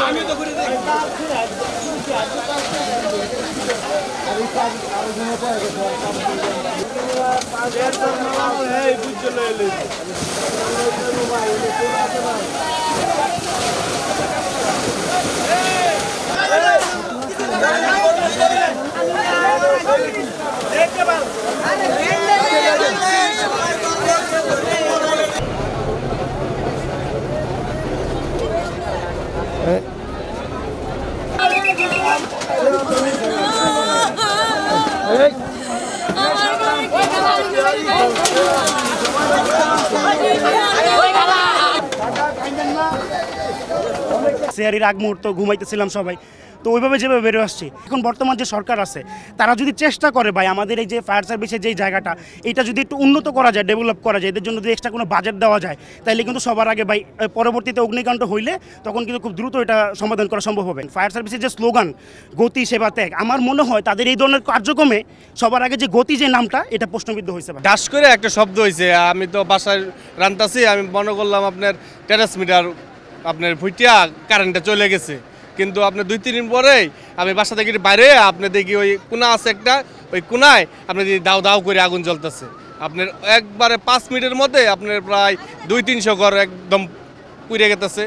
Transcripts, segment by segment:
আমি তো করে দেখি সেহারির আগ মুহূর্ত ঘুমাইতেছিলাম সবাই, তো ওইভাবে যেভাবে বেরো আসছি। এখন বর্তমান যে সরকার আছে তারা যদি চেষ্টা করে ভাই আমাদের এই যে ফায়ার সার্ভিসের যেই জায়গাটা এটা যদি একটু উন্নত করা যায়, ডেভেলপ করা যায়, এদের জন্য যদি এক্সট্রা কোনো বাজেট দেওয়া যায় তাহলে কিন্তু সবার আগে ভাই পরবর্তীতে অগ্নিকাণ্ড হইলে তখন কিন্তু খুব দ্রুত এটা সমাধান করা সম্ভব হবে। ফায়ার সার্ভিসের যে স্লোগান গতি সেবা ত্যাগ, আমার মনে হয় তাদের এই ধরনের কার্যক্রমে সবার আগে যে গতি যে নামটা এটা প্রশ্নবিদ্ধ হয়েছে। ডাস করে একটা শব্দ হয়েছে, আমি তো বাসায় রান্তাছি, আমি মনে করলাম আপনার টেরাস মিটার আপনার ফুটিয়া কারেন্টটা চলে গেছে, কিন্তু আপনার 2-3 দিন পরেই আমি বাসা থেকে বাইরে আপনি দেখি ওই কোনা আছে একটা, ওই কোনায় আপনি দাও দাও করে আগুন জ্বলতেছে। আপনার একবারে 5 মিনিটের মধ্যে আপনার প্রায় 200-300 ঘর একদম পুড়ে গেতেছে।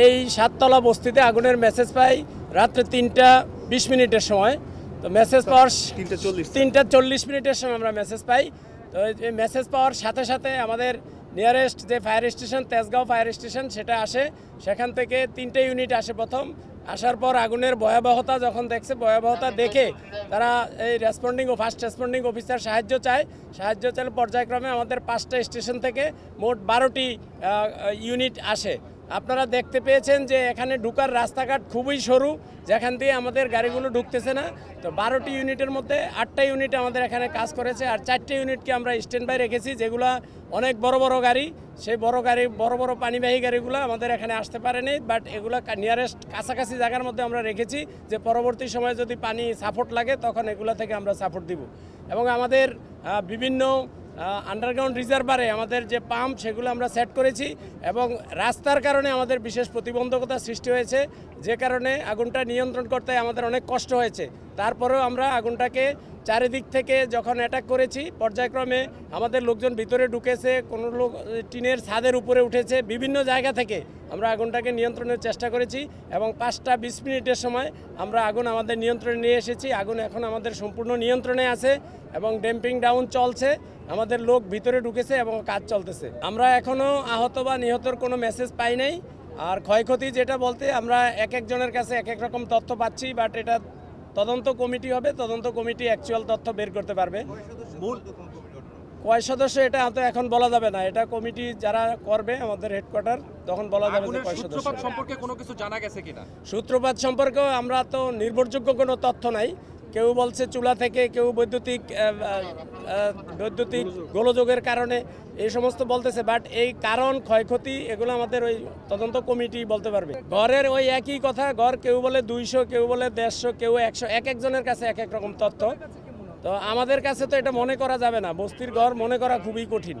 এই 7তলা বস্তিতে আগুনের মেসেজ পাই রাত্রে 3:20 সময়। তো মেসেজ পাওয়ার 3:40 সময় আমরা মেসেজ পাই। তো এই মেসেজ পাওয়ার সাথে সাথে আমাদের নিয়ারেস্ট যে fire station Tejgaon fire station সেটা আসে, সেখান থেকে 3টে ইউনিট আসে প্রথম। আসার পর আগুনের ভয়াবহতা যখন দেখছে, ভয়াবহতা দেখে তারা এই ফার্স্ট রেসপন্ডিং অফিসার সাহায্য চায় পর্যায়ক্রমে আমাদের 5টা স্টেশন থেকে মোট 12টি ইউনিট আসে। আপনারা দেখতে পেয়েছেন যে এখানে ঢুকার রাস্তাঘাট খুবই সরু, যেখান দিয়ে আমাদের গাড়িগুলো ঢুকতেছে না। তো 12টি ইউনিটের মধ্যে 8টা ইউনিট আমাদের এখানে কাজ করেছে, আর 4টে ইউনিটকে আমরা স্ট্যান্ড বাই রেখেছি, যেগুলো অনেক বড় বড় গাড়ি। সেই বড় বড় পানিবাহী গাড়িগুলো আমাদের এখানে আসতে পারেনি, বাট এগুলো নিয়ারেস্ট কাছাকাছি জায়গার মধ্যে আমরা রেখেছি, যে পরবর্তী সময়ে যদি পানি সাপোর্ট লাগে তখন এগুলো থেকে আমরা সাপোর্ট দিব। এবং আমাদের বিভিন্ন আন্ডারগ্রাউন্ড রিজার্ভারে আমাদের যে পাম্প সেগুলো আমরা সেট করেছি, এবং রাস্তার কারণে আমাদের বিশেষ প্রতিবন্ধকতা সৃষ্টি হয়েছে, যে কারণে আগুনটা নিয়ন্ত্রণ করতে আমাদের অনেক কষ্ট হয়েছে। তারপরেও আমরা আগুনটাকে চারিদিক থেকে যখন অ্যাটাক করেছি, পর্যায়ক্রমে আমাদের লোকজন ভিতরে ঢুকেছে, কোনো লোক টিনের ছাদের উপরে উঠেছে, বিভিন্ন জায়গা থেকে আমরা আগুনটাকে নিয়ন্ত্রণের চেষ্টা করেছি, এবং 5:20 সময় আমরা আগুন আমাদের নিয়ন্ত্রণে নিয়ে এসেছি। আগুন এখন আমাদের সম্পূর্ণ নিয়ন্ত্রণে আছে এবং ড্যাম্পিং ডাউন চলছে, আমাদের লোক ভিতরে ঢুকেছে এবং কাজ চলতেছে। আমরা এখনও আহত বা নিহতর কোনো মেসেজ পাই নাই। আর ক্ষয়ক্ষতি যেটা বলতে আমরা এক একজনের কাছে এক এক রকম তথ্য পাচ্ছি, বাট এটা তদন্ত কমিটি হবে, তদন্ত কমিটি অ্যাকচুয়াল তথ্য বের করতে পারবে। কয় সদস্য এটা তো এখন বলা যাবে না, এটা কমিটি যারা করবে আমাদের হেডকোয়ার্টার, তখন বলা যাবে যে কয় সদস্য। সূত্রপাত সম্পর্কে কোনো কিছু জানা গেছে কিনা? সূত্রপাত সম্পর্কেও আমরা তো নির্ভরযোগ্য কোনো তথ্য নাই। কেউ বলছে চুলা থেকে, কেউ বৈদ্যুতিক গোলযোগের কারণে, এই সমস্ত বলতেছে, বাট এই কারণ ক্ষয়ক্ষতি এগুলো আমাদের ওই তদন্ত কমিটি বলতে পারবে। ঘরের ওই একই কথা, ঘর কেউ বলে 200, কেউ বলে 150, কেউ 100, এক একজনের কাছে এক এক রকম তথ্য। তো আমাদের কাছে তো এটা মনে করা যাবে না, বস্তির ঘর মনে করা খুবই কঠিন।